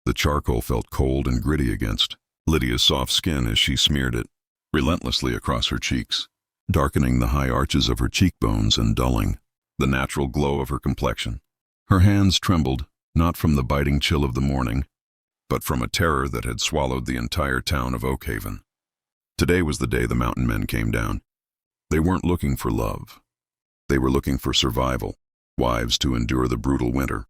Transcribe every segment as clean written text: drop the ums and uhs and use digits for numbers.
The charcoal felt cold and gritty against Lydia's soft skin as she smeared it relentlessly across her cheeks, darkening the high arches of her cheekbones and dulling the natural glow of her complexion. Her hands trembled, not from the biting chill of the morning, but from a terror that had swallowed the entire town of Oakhaven. Today was the day the mountain men came down. They weren't looking for love. They were looking for survival, wives to endure the brutal winter.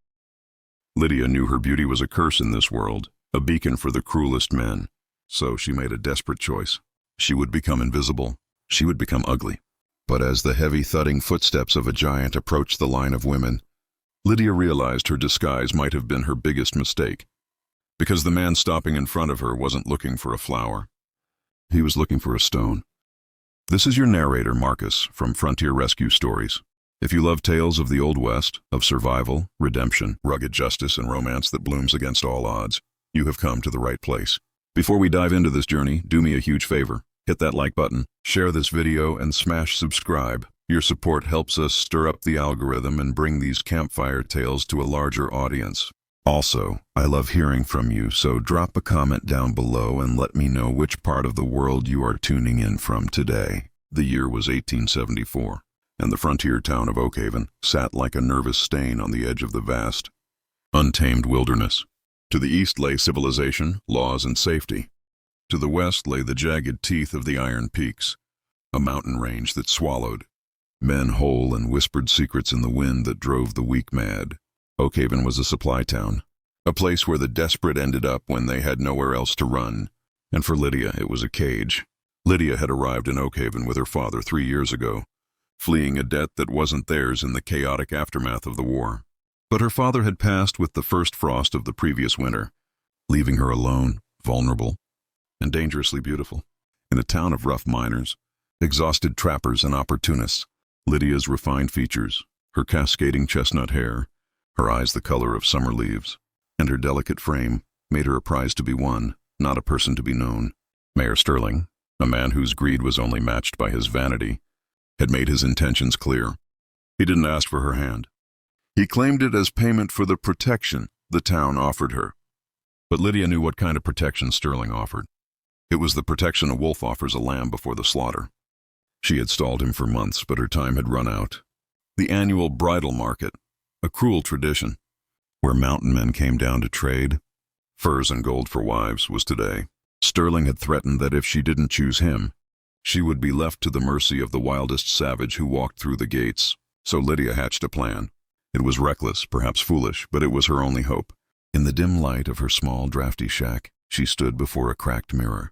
Lydia knew her beauty was a curse in this world, a beacon for the cruelest men, so she made a desperate choice. She would become invisible. She would become ugly. But as the heavy thudding footsteps of a giant approached the line of women, Lydia realized her disguise might have been her biggest mistake, because the man stopping in front of her wasn't looking for a flower. He was looking for a stone. This is your narrator, Marcus, from Frontier Rescue Stories. If you love tales of the Old West, of survival, redemption, rugged justice, and romance that blooms against all odds, you have come to the right place. Before we dive into this journey, do me a huge favor. Hit that like button, share this video, and smash subscribe. Your support helps us stir up the algorithm and bring these campfire tales to a larger audience. Also, I love hearing from you, so drop a comment down below and let me know which part of the world you are tuning in from today. The year was 1874, and the frontier town of Oakhaven sat like a nervous stain on the edge of the vast, untamed wilderness. To the east lay civilization, laws, and safety. To the west lay the jagged teeth of the Iron Peaks, a mountain range that swallowed men whole and whispered secrets in the wind that drove the weak mad. Oakhaven was a supply town, a place where the desperate ended up when they had nowhere else to run. And for Lydia, it was a cage. Lydia had arrived in Oakhaven with her father 3 years ago, fleeing a debt that wasn't theirs in the chaotic aftermath of the war. But her father had passed with the first frost of the previous winter, leaving her alone, vulnerable, and dangerously beautiful. In a town of rough miners, exhausted trappers, and opportunists, Lydia's refined features, her cascading chestnut hair, her eyes the color of summer leaves, and her delicate frame made her a prize to be won, not a person to be known. Mayor Sterling, a man whose greed was only matched by his vanity, had made his intentions clear. He didn't ask for her hand. He claimed it as payment for the protection the town offered her. But Lydia knew what kind of protection Sterling offered. It was the protection a wolf offers a lamb before the slaughter. She had stalled him for months, but her time had run out. The annual bridal market, a cruel tradition, where mountain men came down to trade furs and gold for wives, was today. Sterling had threatened that if she didn't choose him, she would be left to the mercy of the wildest savage who walked through the gates. So Lydia hatched a plan. It was reckless, perhaps foolish, but it was her only hope. In the dim light of her small, drafty shack, she stood before a cracked mirror.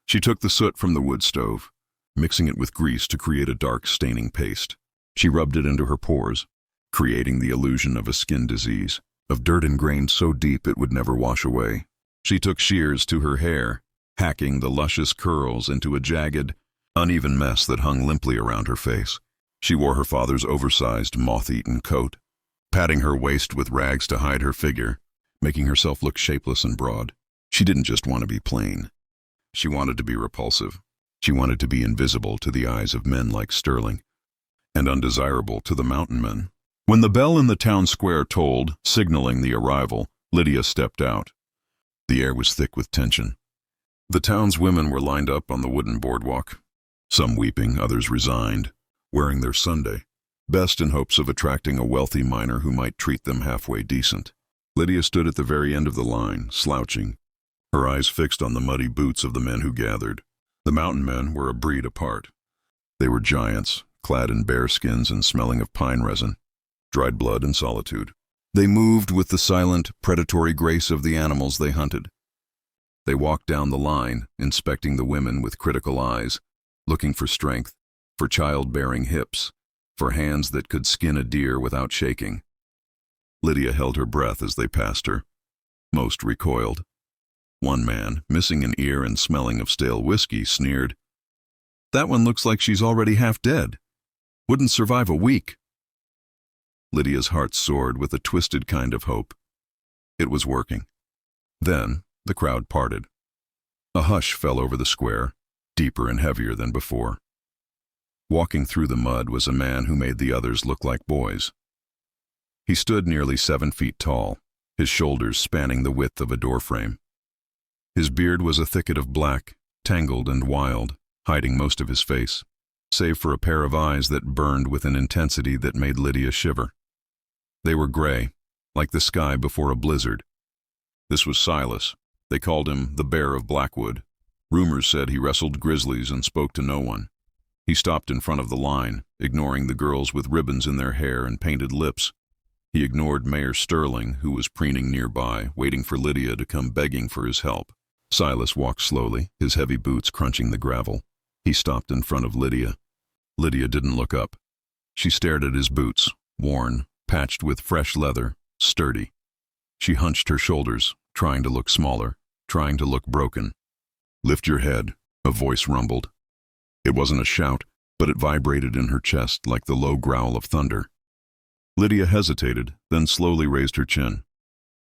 She took the soot from the wood stove, mixing it with grease to create a dark, staining paste. She rubbed it into her pores, creating the illusion of a skin disease, of dirt ingrained so deep it would never wash away. She took shears to her hair, hacking the luscious curls into a jagged, uneven mess that hung limply around her face. She wore her father's oversized, moth-eaten coat, padding her waist with rags to hide her figure, making herself look shapeless and broad. She didn't just want to be plain. She wanted to be repulsive. She wanted to be invisible to the eyes of men like Sterling, and undesirable to the mountain men. When the bell in the town square tolled, signaling the arrival, Lydia stepped out. The air was thick with tension. The town's women were lined up on the wooden boardwalk, some weeping, others resigned, wearing their Sunday best in hopes of attracting a wealthy miner who might treat them halfway decent. Lydia stood at the very end of the line, slouching, her eyes fixed on the muddy boots of the men who gathered. The mountain men were a breed apart. They were giants, clad in bear skins and smelling of pine resin, dried blood and solitude. They moved with the silent, predatory grace of the animals they hunted. They walked down the line, inspecting the women with critical eyes, looking for strength, for childbearing hips, for hands that could skin a deer without shaking. Lydia held her breath as they passed her. Most recoiled. One man, missing an ear and smelling of stale whiskey, sneered, "That one looks like she's already half dead. Wouldn't survive a week." Lydia's heart soared with a twisted kind of hope. It was working. Then the crowd parted. A hush fell over the square, deeper and heavier than before. Walking through the mud was a man who made the others look like boys. He stood nearly 7 feet tall, his shoulders spanning the width of a doorframe. His beard was a thicket of black, tangled and wild, hiding most of his face, save for a pair of eyes that burned with an intensity that made Lydia shiver. They were gray, like the sky before a blizzard. This was Silas. They called him the Bear of Blackwood. Rumors said he wrestled grizzlies and spoke to no one. He stopped in front of the line, ignoring the girls with ribbons in their hair and painted lips. He ignored Mayor Sterling, who was preening nearby, waiting for Lydia to come begging for his help. Silas walked slowly, his heavy boots crunching the gravel. He stopped in front of Lydia. Lydia didn't look up. She stared at his boots, worn, patched with fresh leather, sturdy. She hunched her shoulders, trying to look smaller, trying to look broken. "Lift your head," a voice rumbled. It wasn't a shout, but it vibrated in her chest like the low growl of thunder. Lydia hesitated, then slowly raised her chin.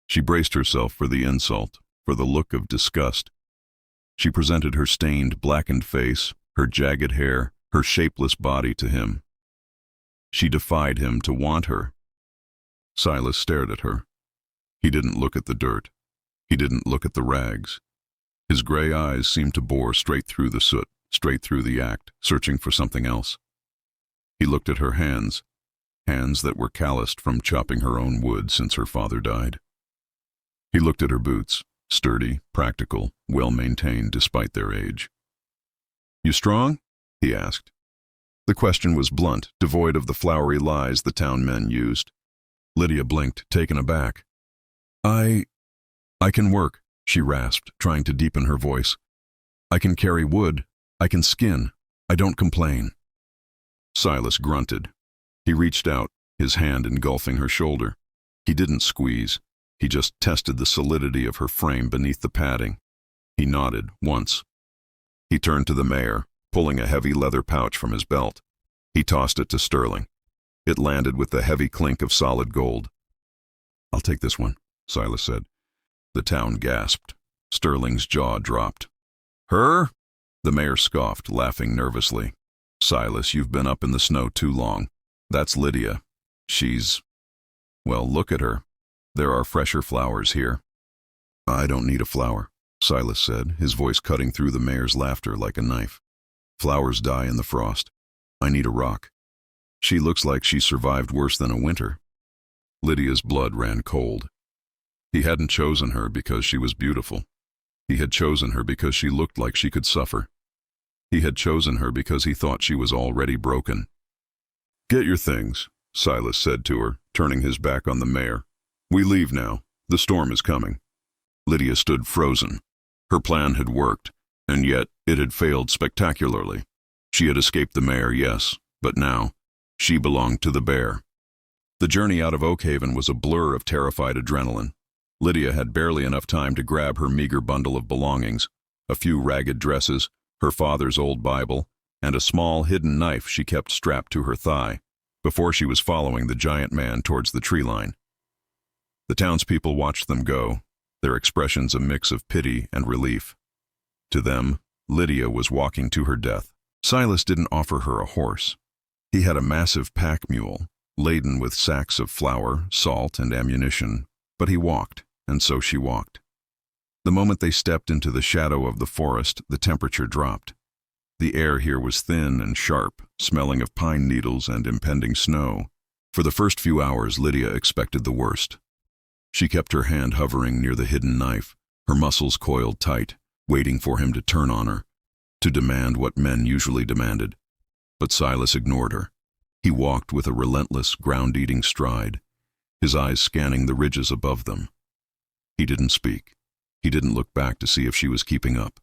She braced herself for the insult, for the look of disgust. She presented her stained, blackened face, her jagged hair, her shapeless body to him. She defied him to want her. Silas stared at her. He didn't look at the dirt. He didn't look at the rags. His gray eyes seemed to bore straight through the soot, straight through the act, searching for something else. He looked at her hands, hands that were calloused from chopping her own wood since her father died. He looked at her boots, sturdy, practical, well-maintained despite their age. "You strong?" he asked. The question was blunt, devoid of the flowery lies the town men used. Lydia blinked, taken aback. I can work," she rasped, trying to deepen her voice. "I can carry wood. I can skin. I don't complain." Silas grunted. He reached out, his hand engulfing her shoulder. He didn't squeeze. He just tested the solidity of her frame beneath the padding. He nodded, once. He turned to the mayor, pulling a heavy leather pouch from his belt. He tossed it to Sterling. It landed with the heavy clink of solid gold. "I'll take this one," Silas said. The town gasped. Sterling's jaw dropped. "Her?" The mayor scoffed, laughing nervously. "Silas, you've been up in the snow too long. That's Lydia. Well, look at her. There are fresher flowers here." "I don't need a flower," Silas said, his voice cutting through the mayor's laughter like a knife. "Flowers die in the frost. I need a rock. She looks like she survived worse than a winter." Lydia's blood ran cold. He hadn't chosen her because she was beautiful. He had chosen her because she looked like she could suffer. He had chosen her because he thought she was already broken. "Get your things," Silas said to her, turning his back on the mayor. "We leave now. The storm is coming." Lydia stood frozen. Her plan had worked, and yet it had failed spectacularly. She had escaped the mayor, yes, but now she belonged to the bear. The journey out of Oakhaven was a blur of terrified adrenaline. Lydia had barely enough time to grab her meager bundle of belongings, a few ragged dresses, her father's old Bible, and a small hidden knife she kept strapped to her thigh, before she was following the giant man towards the tree line. The townspeople watched them go, their expressions a mix of pity and relief. To them, Lydia was walking to her death. Silas didn't offer her a horse. He had a massive pack mule, laden with sacks of flour, salt, and ammunition, but he walked, and so she walked. The moment they stepped into the shadow of the forest, the temperature dropped. The air here was thin and sharp, smelling of pine needles and impending snow. For the first few hours, Lydia expected the worst. She kept her hand hovering near the hidden knife, her muscles coiled tight, waiting for him to turn on her, to demand what men usually demanded. But Silas ignored her. He walked with a relentless, ground-eating stride, his eyes scanning the ridges above them. He didn't speak. He didn't look back to see if she was keeping up.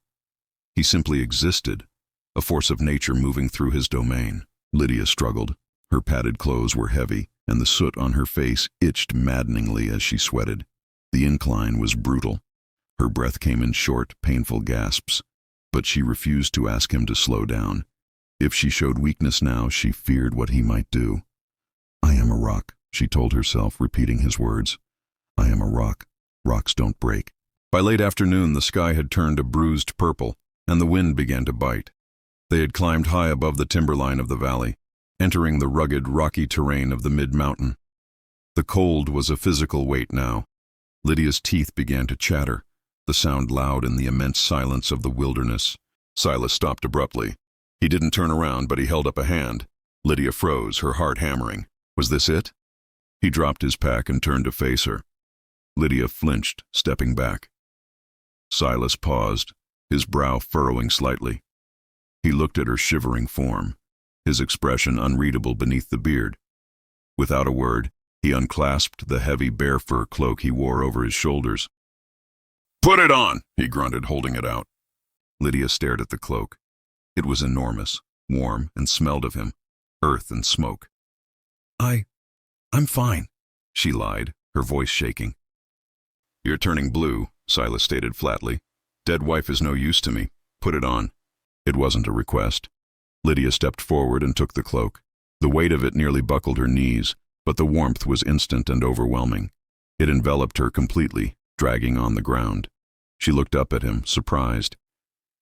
He simply existed, a force of nature moving through his domain. Lydia struggled. Her padded clothes were heavy, and the soot on her face itched maddeningly as she sweated. The incline was brutal. Her breath came in short, painful gasps, but she refused to ask him to slow down. If she showed weakness now, she feared what he might do. "I am a rock," she told herself, repeating his words. "I am a rock. Rocks don't break." By late afternoon, the sky had turned a bruised purple, and the wind began to bite. They had climbed high above the timberline of the valley, entering the rugged, rocky terrain of the mid-mountain. The cold was a physical weight now. Lydia's teeth began to chatter, the sound loud in the immense silence of the wilderness. Silas stopped abruptly. He didn't turn around, but he held up a hand. Lydia froze, her heart hammering. Was this it? He dropped his pack and turned to face her. Lydia flinched, stepping back. Silas paused, his brow furrowing slightly. He looked at her shivering form, his expression unreadable beneath the beard. Without a word, he unclasped the heavy bear fur cloak he wore over his shoulders. "Put it on," he grunted, holding it out. Lydia stared at the cloak. It was enormous, warm, and smelled of him, earth and smoke. I'm fine," she lied, her voice shaking. "You're turning blue," Silas stated flatly. "Dead wife is no use to me. Put it on." It wasn't a request. Lydia stepped forward and took the cloak. The weight of it nearly buckled her knees, but the warmth was instant and overwhelming. It enveloped her completely, dragging on the ground. She looked up at him, surprised.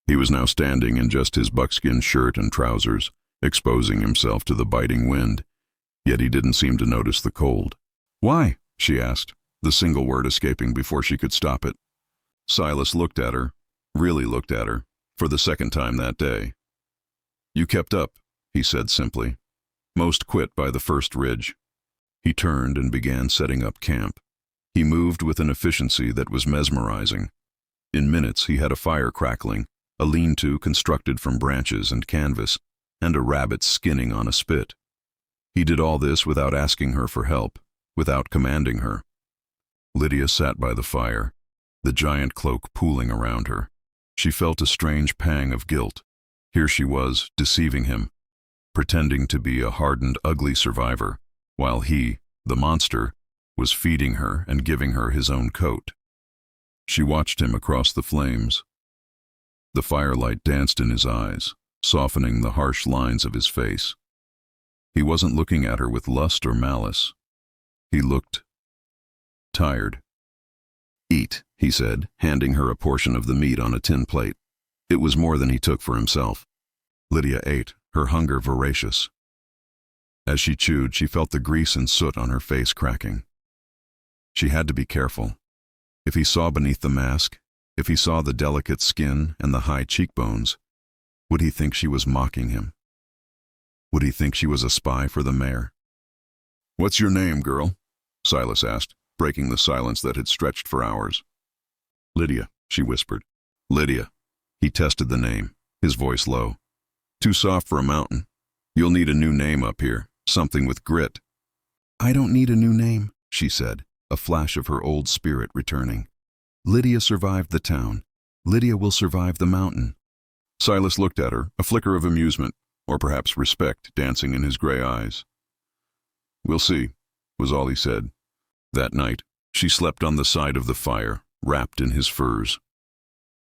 He was now standing in just his buckskin shirt and trousers, exposing himself to the biting wind. Yet he didn't seem to notice the cold. "Why?" she asked, the single word escaping before she could stop it. Silas looked at her, really looked at her, for the second time that day. "You kept up," he said simply. "Most quit by the first ridge." He turned and began setting up camp. He moved with an efficiency that was mesmerizing. In minutes he had a fire crackling, a lean-to constructed from branches and canvas, and a rabbit skinning on a spit. He did all this without asking her for help, without commanding her. Lydia sat by the fire, the giant cloak pooling around her. She felt a strange pang of guilt. Here she was, deceiving him, pretending to be a hardened, ugly survivor, while he, the monster, was feeding her and giving her his own coat. She watched him across the flames. The firelight danced in his eyes, softening the harsh lines of his face. He wasn't looking at her with lust or malice. He looked tired. "Eat," he said, handing her a portion of the meat on a tin plate. It was more than he took for himself. Lydia ate, her hunger voracious. As she chewed, she felt the grease and soot on her face cracking. She had to be careful. If he saw beneath the mask, if he saw the delicate skin and the high cheekbones, would he think she was mocking him? Would he think she was a spy for the mayor? "What's your name, girl?" Silas asked, breaking the silence that had stretched for hours. "Lydia," she whispered. "Lydia." He tested the name, his voice low. "Too soft for a mountain. You'll need a new name up here, something with grit." "I don't need a new name," she said, a flash of her old spirit returning. "Lydia survived the town. Lydia will survive the mountain." Silas looked at her, a flicker of amusement, or perhaps respect, dancing in his gray eyes. "We'll see," was all he said. That night, she slept on the side of the fire, wrapped in his furs.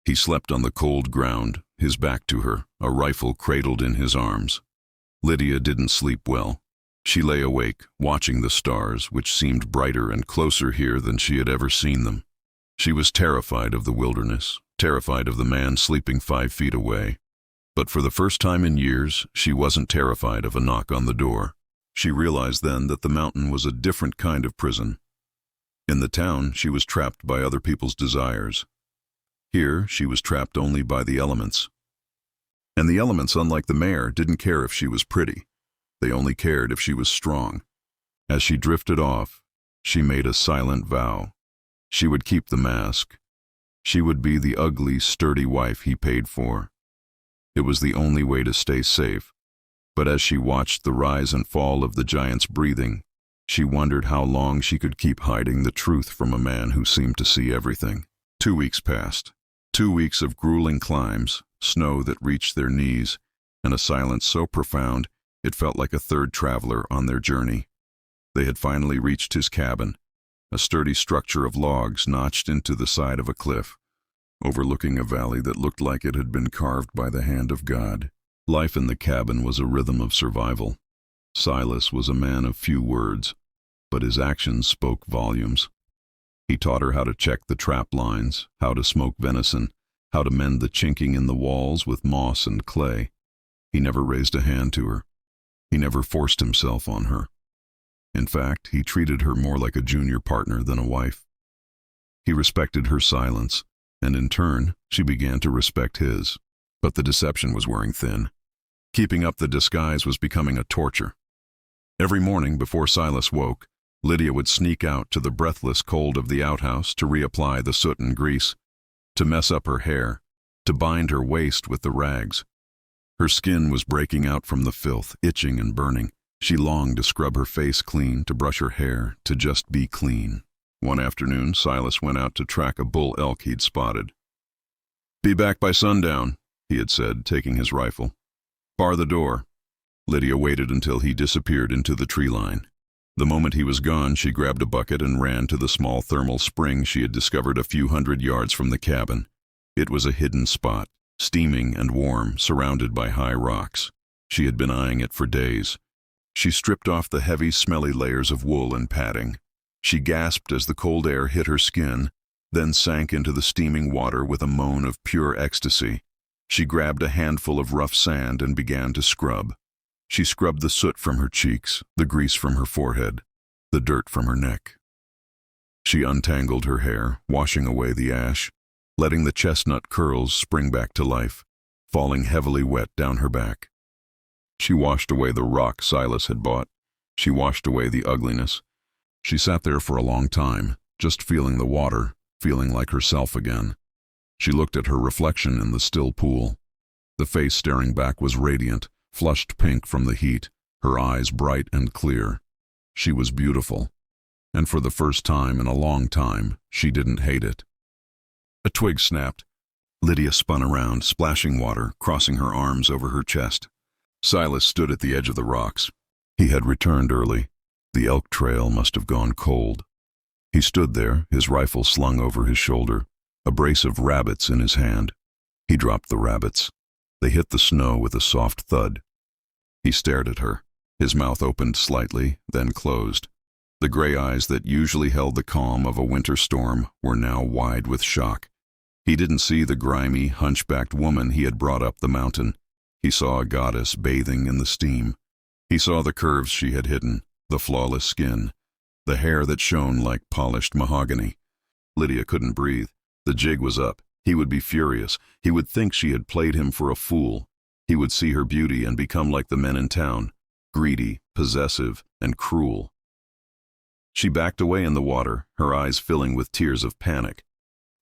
He slept on the cold ground, his back to her, a rifle cradled in his arms. Lydia didn't sleep well. She lay awake, watching the stars, which seemed brighter and closer here than she had ever seen them. She was terrified of the wilderness, terrified of the man sleeping 5 feet away. But for the first time in years, she wasn't terrified of a knock on the door. She realized then that the mountain was a different kind of prison. In the town, she was trapped by other people's desires. Here, she was trapped only by the elements. And the elements, unlike the mayor, didn't care if she was pretty. They only cared if she was strong. As she drifted off, she made a silent vow. She would keep the mask. She would be the ugly, sturdy wife he paid for. It was the only way to stay safe. But as she watched the rise and fall of the giant's breathing, she wondered how long she could keep hiding the truth from a man who seemed to see everything. 2 weeks passed. 2 weeks of grueling climbs, snow that reached their knees, and a silence so profound it felt like a third traveler on their journey. They had finally reached his cabin, a sturdy structure of logs notched into the side of a cliff, overlooking a valley that looked like it had been carved by the hand of God. Life in the cabin was a rhythm of survival. Silas was a man of few words, but his actions spoke volumes. He taught her how to check the trap lines, how to smoke venison, how to mend the chinking in the walls with moss and clay. He never raised a hand to her. He never forced himself on her. In fact, he treated her more like a junior partner than a wife. He respected her silence, and in turn, she began to respect his. But the deception was wearing thin. Keeping up the disguise was becoming a torture. Every morning before Silas woke, Lydia would sneak out to the breathless cold of the outhouse to reapply the soot and grease, to mess up her hair, to bind her waist with the rags. Her skin was breaking out from the filth, itching and burning. She longed to scrub her face clean, to brush her hair, to just be clean. One afternoon, Silas went out to track a bull elk he'd spotted. "Be back by sundown," he had said, taking his rifle. "Bar the door." Lydia waited until he disappeared into the tree line. The moment he was gone, she grabbed a bucket and ran to the small thermal spring she had discovered a few hundred yards from the cabin. It was a hidden spot, steaming and warm, surrounded by high rocks. She had been eyeing it for days. She stripped off the heavy, smelly layers of wool and padding. She gasped as the cold air hit her skin, then sank into the steaming water with a moan of pure ecstasy. She grabbed a handful of rough sand and began to scrub. She scrubbed the soot from her cheeks, the grease from her forehead, the dirt from her neck. She untangled her hair, washing away the ash, letting the chestnut curls spring back to life, falling heavily wet down her back. She washed away the rock Silas had bought. She washed away the ugliness. She sat there for a long time, just feeling the water, feeling like herself again. She looked at her reflection in the still pool. The face staring back was radiant, flushed pink from the heat, her eyes bright and clear. She was beautiful, and for the first time in a long time, she didn't hate it. A twig snapped. Lydia spun around, splashing water, crossing her arms over her chest. Silas stood at the edge of the rocks. He had returned early. The elk trail must have gone cold. He stood there, his rifle slung over his shoulder, a brace of rabbits in his hand. He dropped the rabbits. They hit the snow with a soft thud. He stared at her. His mouth opened slightly, then closed. The gray eyes that usually held the calm of a winter storm were now wide with shock. He didn't see the grimy, hunchbacked woman he had brought up the mountain. He saw a goddess bathing in the steam. He saw the curves she had hidden, the flawless skin, the hair that shone like polished mahogany. Lydia couldn't breathe. The jig was up. He would be furious. He would think she had played him for a fool. He would see her beauty and become like the men in town, greedy, possessive, and cruel. She backed away in the water, her eyes filling with tears of panic.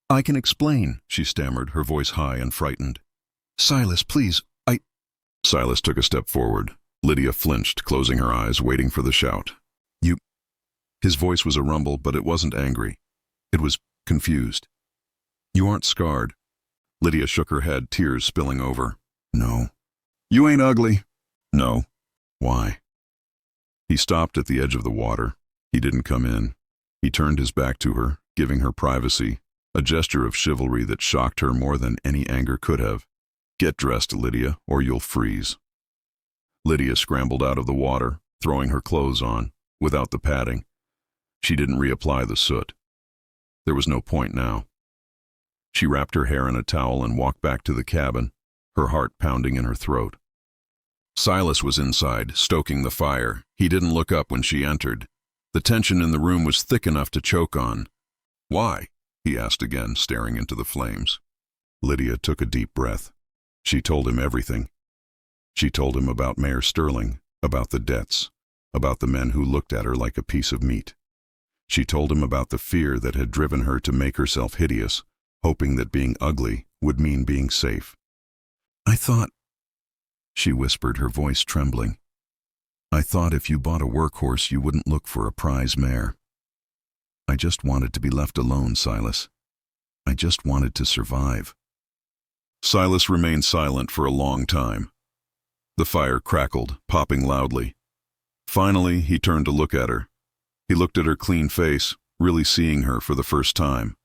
"I can explain," she stammered, her voice high and frightened. "Silas, please, Silas took a step forward. Lydia flinched, closing her eyes, waiting for the shout. "You—" His voice was a rumble, but it wasn't angry. It was confused. "You aren't scarred." Lydia shook her head, tears spilling over. "No." "You ain't ugly." "No." "Why?" He stopped at the edge of the water. He didn't come in. He turned his back to her, giving her privacy, a gesture of chivalry that shocked her more than any anger could have. "Get dressed, Lydia, or you'll freeze." Lydia scrambled out of the water, throwing her clothes on, without the padding. She didn't reapply the soot. There was no point now. She wrapped her hair in a towel and walked back to the cabin, her heart pounding in her throat. Silas was inside, stoking the fire. He didn't look up when she entered. The tension in the room was thick enough to choke on. "Why?" he asked again, staring into the flames. Lydia took a deep breath. She told him everything. She told him about Mayor Sterling, about the debts, about the men who looked at her like a piece of meat. She told him about the fear that had driven her to make herself hideous, hoping that being ugly would mean being safe. "I thought," she whispered, her voice trembling, "I thought if you bought a workhorse you wouldn't look for a prize mare. I just wanted to be left alone, Silas. I just wanted to survive." Silas remained silent for a long time. The fire crackled, popping loudly. Finally, he turned to look at her. He looked at her clean face, really seeing her for the first time.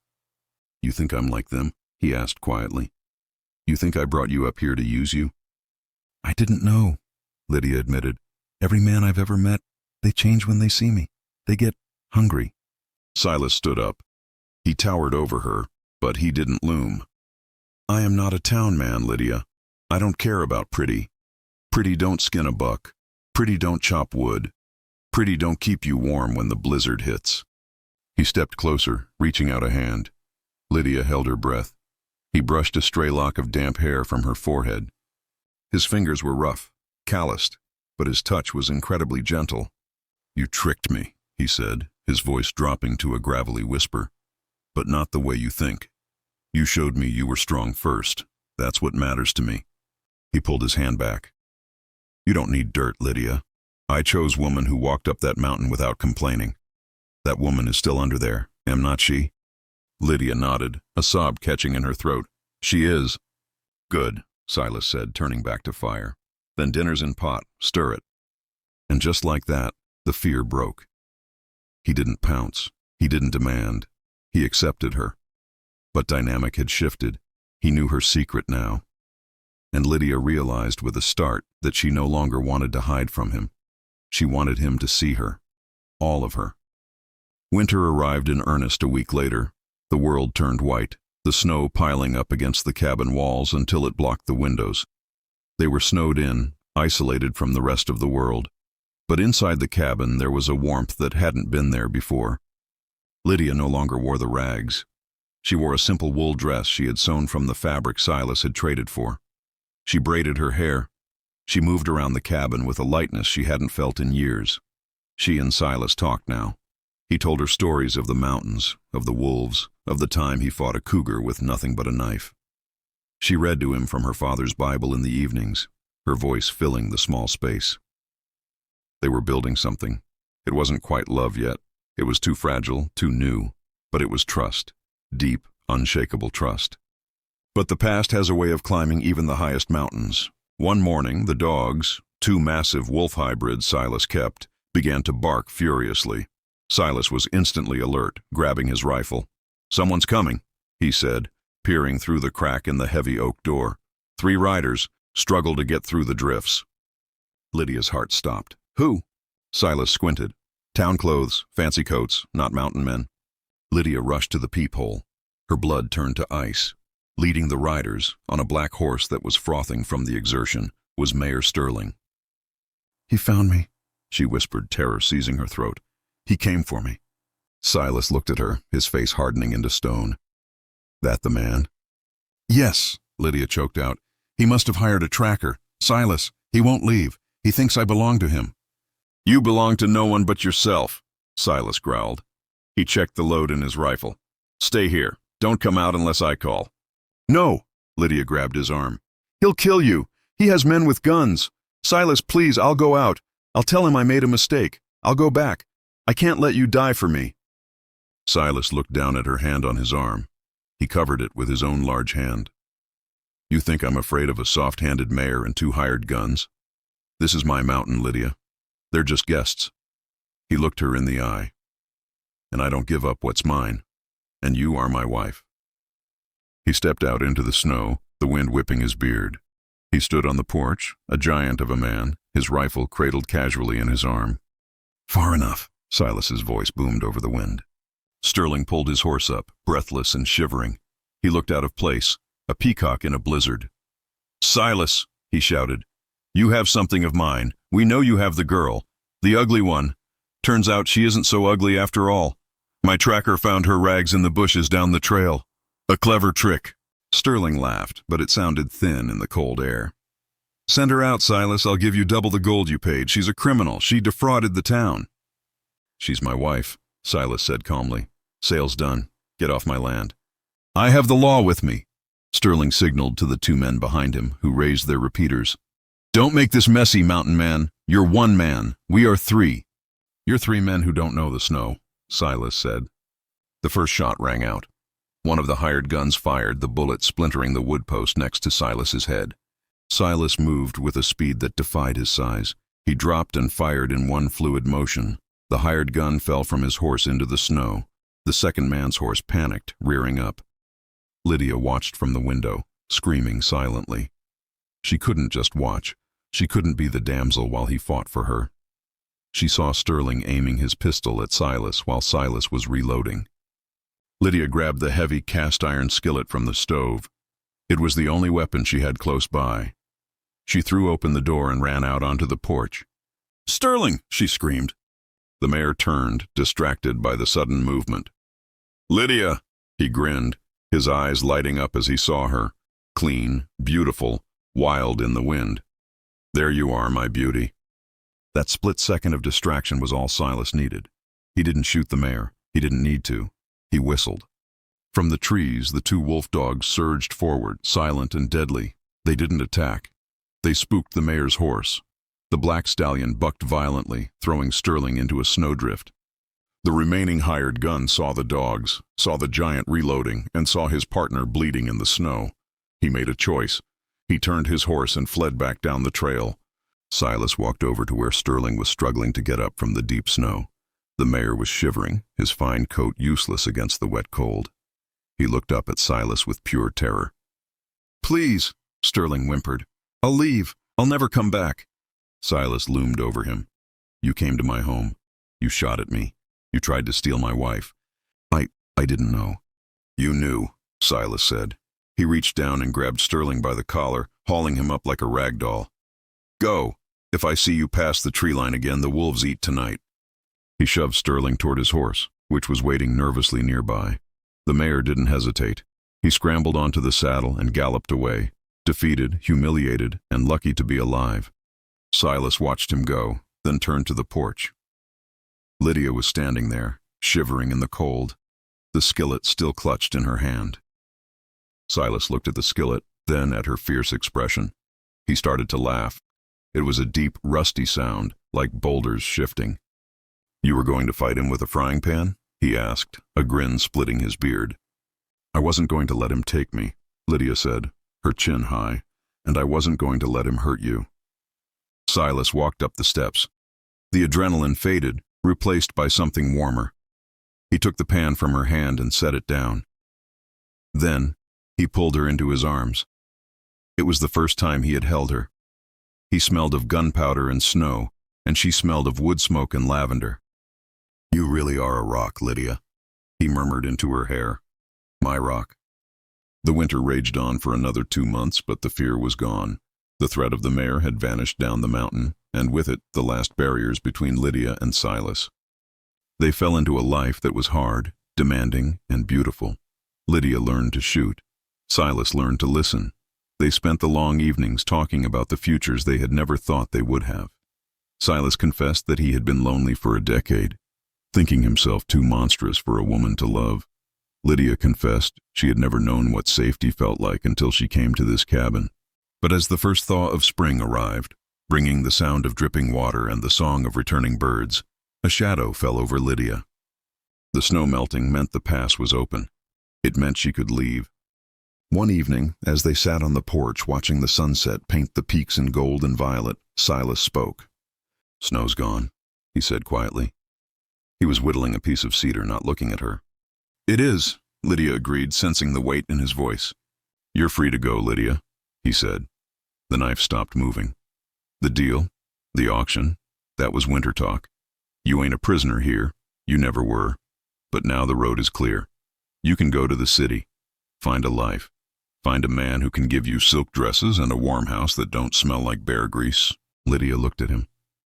"You think I'm like them?" he asked quietly. "You think I brought you up here to use you?" "I didn't know," Lydia admitted. "Every man I've ever met, they change when they see me. They get hungry." Silas stood up. He towered over her, but he didn't loom. "I am not a town man, Lydia. I don't care about pretty. Pretty don't skin a buck. Pretty don't chop wood. Pretty don't keep you warm when the blizzard hits." He stepped closer, reaching out a hand. Lydia held her breath. He brushed a stray lock of damp hair from her forehead. His fingers were rough, calloused, but his touch was incredibly gentle. "You tricked me," he said, his voice dropping to a gravelly whisper. "But not the way you think. You showed me you were strong first. That's what matters to me." He pulled his hand back. "You don't need dirt, Lydia. I chose woman who walked up that mountain without complaining. That woman is still under there, am not she?" Lydia nodded, a sob catching in her throat. "She is." "Good," Silas said, turning back to fire. "Then dinner's in pot. Stir it." And just like that, the fear broke. He didn't pounce. He didn't demand. He accepted her. But dynamic had shifted. He knew her secret now. And Lydia realized with a start that she no longer wanted to hide from him. She wanted him to see her. All of her. Winter arrived in earnest a week later. The world turned white, the snow piling up against the cabin walls until it blocked the windows. They were snowed in, isolated from the rest of the world. But inside the cabin there was a warmth that hadn't been there before. Lydia no longer wore the rags. She wore a simple wool dress she had sewn from the fabric Silas had traded for. She braided her hair. She moved around the cabin with a lightness she hadn't felt in years. She and Silas talked now. He told her stories of the mountains, of the wolves, of the time he fought a cougar with nothing but a knife. She read to him from her father's Bible in the evenings, her voice filling the small space. They were building something. It wasn't quite love yet. It was too fragile, too new. But it was trust. Deep, unshakable trust. But the past has a way of climbing even the highest mountains. One morning, the dogs, two massive wolf hybrids Silas kept, began to bark furiously. Silas was instantly alert, grabbing his rifle. "Someone's coming," he said, peering through the crack in the heavy oak door. 3 riders struggled to get through the drifts. Lydia's heart stopped. "Who?" Silas squinted. "Town clothes, fancy coats, not mountain men." Lydia rushed to the peephole. Her blood turned to ice. Leading the riders, on a black horse that was frothing from the exertion, was Mayor Sterling. "He found me," she whispered, terror seizing her throat. "He came for me." Silas looked at her, his face hardening into stone. "That the man?" "Yes," Lydia choked out. "He must have hired a tracker. Silas, he won't leave. He thinks I belong to him." "You belong to no one but yourself," Silas growled. He checked the load in his rifle. "Stay here. Don't come out unless I call." "No," Lydia grabbed his arm. "He'll kill you. He has men with guns. Silas, please, I'll go out. I'll tell him I made a mistake. I'll go back. I can't let you die for me." Silas looked down at her hand on his arm. He covered it with his own large hand. "You think I'm afraid of a soft-handed mayor and 2 hired guns? This is my mountain, Lydia. They're just guests." He looked her in the eye. "And I don't give up what's mine. And you are my wife." He stepped out into the snow, the wind whipping his beard. He stood on the porch, a giant of a man, his rifle cradled casually in his arm. "Far enough," Silas's voice boomed over the wind. Sterling pulled his horse up, breathless and shivering. He looked out of place, a peacock in a blizzard. "Silas," he shouted, "you have something of mine. We know you have the girl, the ugly one. Turns out she isn't so ugly after all. My tracker found her rags in the bushes down the trail. A clever trick." Sterling laughed, but it sounded thin in the cold air. "Send her out, Silas. I'll give you double the gold you paid. She's a criminal. She defrauded the town." "She's my wife," Silas said calmly. "Sale's done. Get off my land." "I have the law with me," Sterling signaled to the 2 men behind him, who raised their repeaters. "Don't make this messy, mountain man. You're 1 man. We are 3. "You're 3 men who don't know the snow," Silas said. The first shot rang out. One of the hired guns fired, the bullet splintering the wood post next to Silas's head. Silas moved with a speed that defied his size. He dropped and fired in one fluid motion. The hired gun fell from his horse into the snow. The second man's horse panicked, rearing up. Lydia watched from the window, screaming silently. She couldn't just watch. She couldn't be the damsel while he fought for her. She saw Sterling aiming his pistol at Silas while Silas was reloading. Lydia grabbed the heavy cast-iron skillet from the stove. It was the only weapon she had close by. She threw open the door and ran out onto the porch. "Sterling!" she screamed. The mayor turned, distracted by the sudden movement. "Lydia!" He grinned, his eyes lighting up as he saw her, clean, beautiful, wild in the wind. "There you are, my beauty." That split second of distraction was all Silas needed. He didn't shoot the mayor. He didn't need to. He whistled. From the trees, the two wolf dogs surged forward, silent and deadly. They didn't attack. They spooked the mayor's horse. The black stallion bucked violently, throwing Sterling into a snowdrift. The remaining hired gun saw the dogs, saw the giant reloading, and saw his partner bleeding in the snow. He made a choice. He turned his horse and fled back down the trail. Silas walked over to where Sterling was struggling to get up from the deep snow. The mayor was shivering, his fine coat useless against the wet cold. He looked up at Silas with pure terror. "Please," Sterling whimpered. "I'll leave. I'll never come back." Silas loomed over him. "You came to my home. You shot at me. You tried to steal my wife. I didn't know." "You knew," Silas said. He reached down and grabbed Sterling by the collar, hauling him up like a rag doll. "Go. If I see you pass the tree line again, the wolves eat tonight." He shoved Sterling toward his horse, which was waiting nervously nearby. The mayor didn't hesitate. He scrambled onto the saddle and galloped away, defeated, humiliated, and lucky to be alive. Silas watched him go, then turned to the porch. Lydia was standing there, shivering in the cold, the skillet still clutched in her hand. Silas looked at the skillet, then at her fierce expression. He started to laugh. It was a deep, rusty sound, like boulders shifting. "You were going to fight him with a frying pan?" he asked, a grin splitting his beard. "I wasn't going to let him take me," Lydia said, her chin high, "and I wasn't going to let him hurt you." Silas walked up the steps. The adrenaline faded, replaced by something warmer. He took the pan from her hand and set it down. Then, he pulled her into his arms. It was the first time he had held her. He smelled of gunpowder and snow, and she smelled of wood smoke and lavender. "You really are a rock, Lydia," he murmured into her hair. "My rock." The winter raged on for another 2 months, but the fear was gone. The threat of the mayor had vanished down the mountain, and with it the last barriers between Lydia and Silas. They fell into a life that was hard, demanding, and beautiful. Lydia learned to shoot. Silas learned to listen. They spent the long evenings talking about the futures they had never thought they would have. Silas confessed that he had been lonely for a decade, thinking himself too monstrous for a woman to love. Lydia confessed she had never known what safety felt like until she came to this cabin. But as the first thaw of spring arrived, bringing the sound of dripping water and the song of returning birds, a shadow fell over Lydia. The snow melting meant the pass was open. It meant she could leave. One evening, as they sat on the porch watching the sunset paint the peaks in gold and violet, Silas spoke. "Snow's gone," he said quietly. He was whittling a piece of cedar, not looking at her. "It is," Lydia agreed, sensing the weight in his voice. "You're free to go, Lydia," he said. The knife stopped moving. "The deal, the auction, that was winter talk. You ain't a prisoner here. You never were. But now the road is clear. You can go to the city. Find a life. Find a man who can give you silk dresses and a warm house that don't smell like bear grease." Lydia looked at him.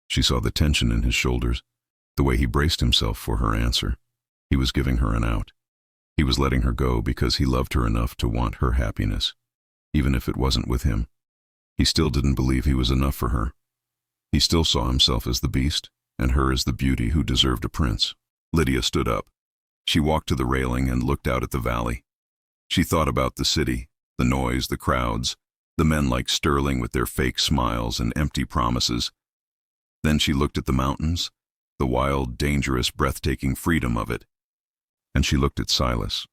She saw the tension in his shoulders, the way he braced himself for her answer. He was giving her an out. He was letting her go because he loved her enough to want her happiness, even if it wasn't with him. He still didn't believe he was enough for her. He still saw himself as the beast, and her as the beauty who deserved a prince. Lydia stood up. She walked to the railing and looked out at the valley. She thought about the city, the noise, the crowds, the men like Sterling with their fake smiles and empty promises. Then she looked at the mountains, the wild, dangerous, breathtaking freedom of it. And she looked at Silas,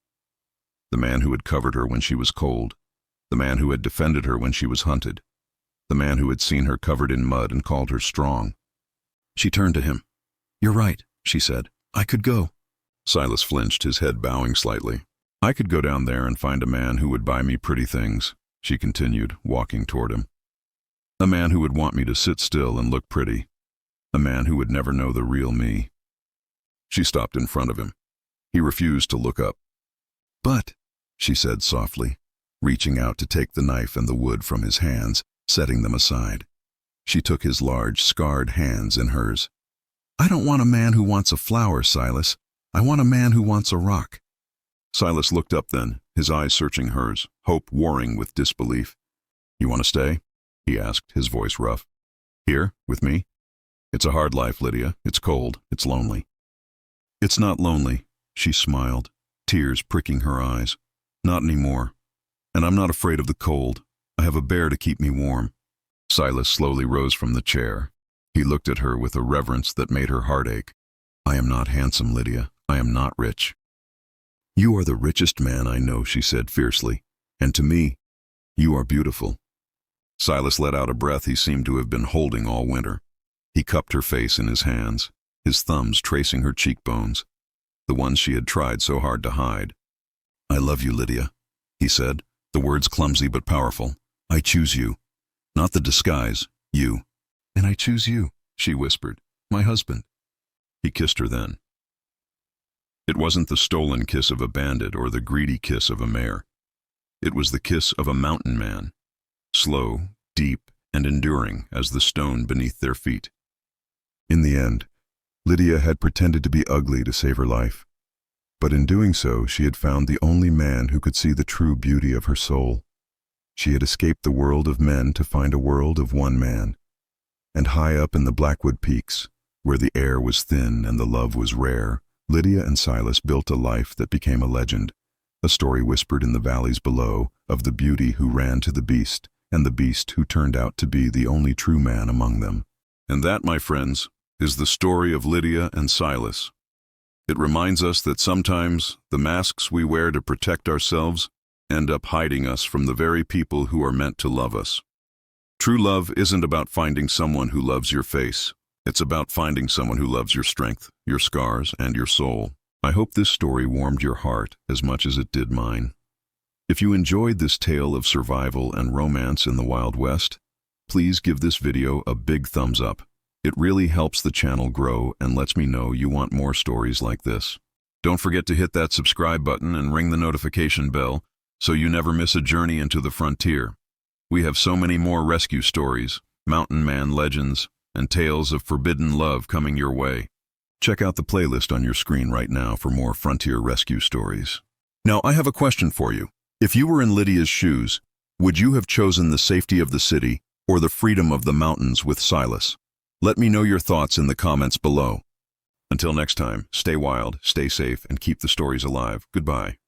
the man who had covered her when she was cold, the man who had defended her when she was hunted, the man who had seen her covered in mud and called her strong. She turned to him. "You're right," she said. "I could go." Silas flinched, his head bowing slightly. "I could go down there and find a man who would buy me pretty things," she continued, walking toward him. "A man who would want me to sit still and look pretty. A man who would never know the real me." She stopped in front of him. He refused to look up. "But," she said softly, reaching out to take the knife and the wood from his hands, setting them aside. She took his large, scarred hands in hers. I don't want a man who wants a flower, Silas. I want a man who wants a rock. Silas looked up then, his eyes searching hers, hope warring with disbelief. You want to stay? He asked, his voice rough. Here, with me? It's a hard life, Lydia. It's cold. It's lonely. It's not lonely, she smiled, tears pricking her eyes. Not anymore. And I'm not afraid of the cold. I have a bear to keep me warm. Silas slowly rose from the chair. He looked at her with a reverence that made her heart ache. I am not handsome, Lydia. I am not rich. You are the richest man I know, she said fiercely. And to me, you are beautiful. Silas let out a breath he seemed to have been holding all winter. He cupped her face in his hands, his thumbs tracing her cheekbones, the ones she had tried so hard to hide. I love you, Lydia, he said, the words clumsy but powerful. I choose you. Not the disguise, you. And I choose you, she whispered, my husband. He kissed her then. It wasn't the stolen kiss of a bandit or the greedy kiss of a mare. It was the kiss of a mountain man, slow, deep, and enduring as the stone beneath their feet. In the end, Lydia had pretended to be ugly to save her life, but in doing so she had found the only man who could see the true beauty of her soul. She had escaped the world of men to find a world of one man, and high up in the Blackwood peaks, where the air was thin and the love was rare, Lydia and Silas built a life that became a legend, a story whispered in the valleys below of the beauty who ran to the beast, and the beast who turned out to be the only true man among them. And that, my friends, is the story of Lydia and Silas. It reminds us that sometimes the masks we wear to protect ourselves end up hiding us from the very people who are meant to love us. True love isn't about finding someone who loves your face. It's about finding someone who loves your strength, your scars, and your soul. I hope this story warmed your heart as much as it did mine. If you enjoyed this tale of survival and romance in the Wild West, please give this video a big thumbs up. It really helps the channel grow and lets me know you want more stories like this. Don't forget to hit that subscribe button and ring the notification bell so you never miss a journey into the frontier. We have so many more rescue stories, mountain man legends, and tales of forbidden love coming your way. Check out the playlist on your screen right now for more frontier rescue stories. Now, I have a question for you. If you were in Lydia's shoes, would you have chosen the safety of the city or the freedom of the mountains with Silas? Let me know your thoughts in the comments below. Until next time, stay wild, stay safe, and keep the stories alive. Goodbye.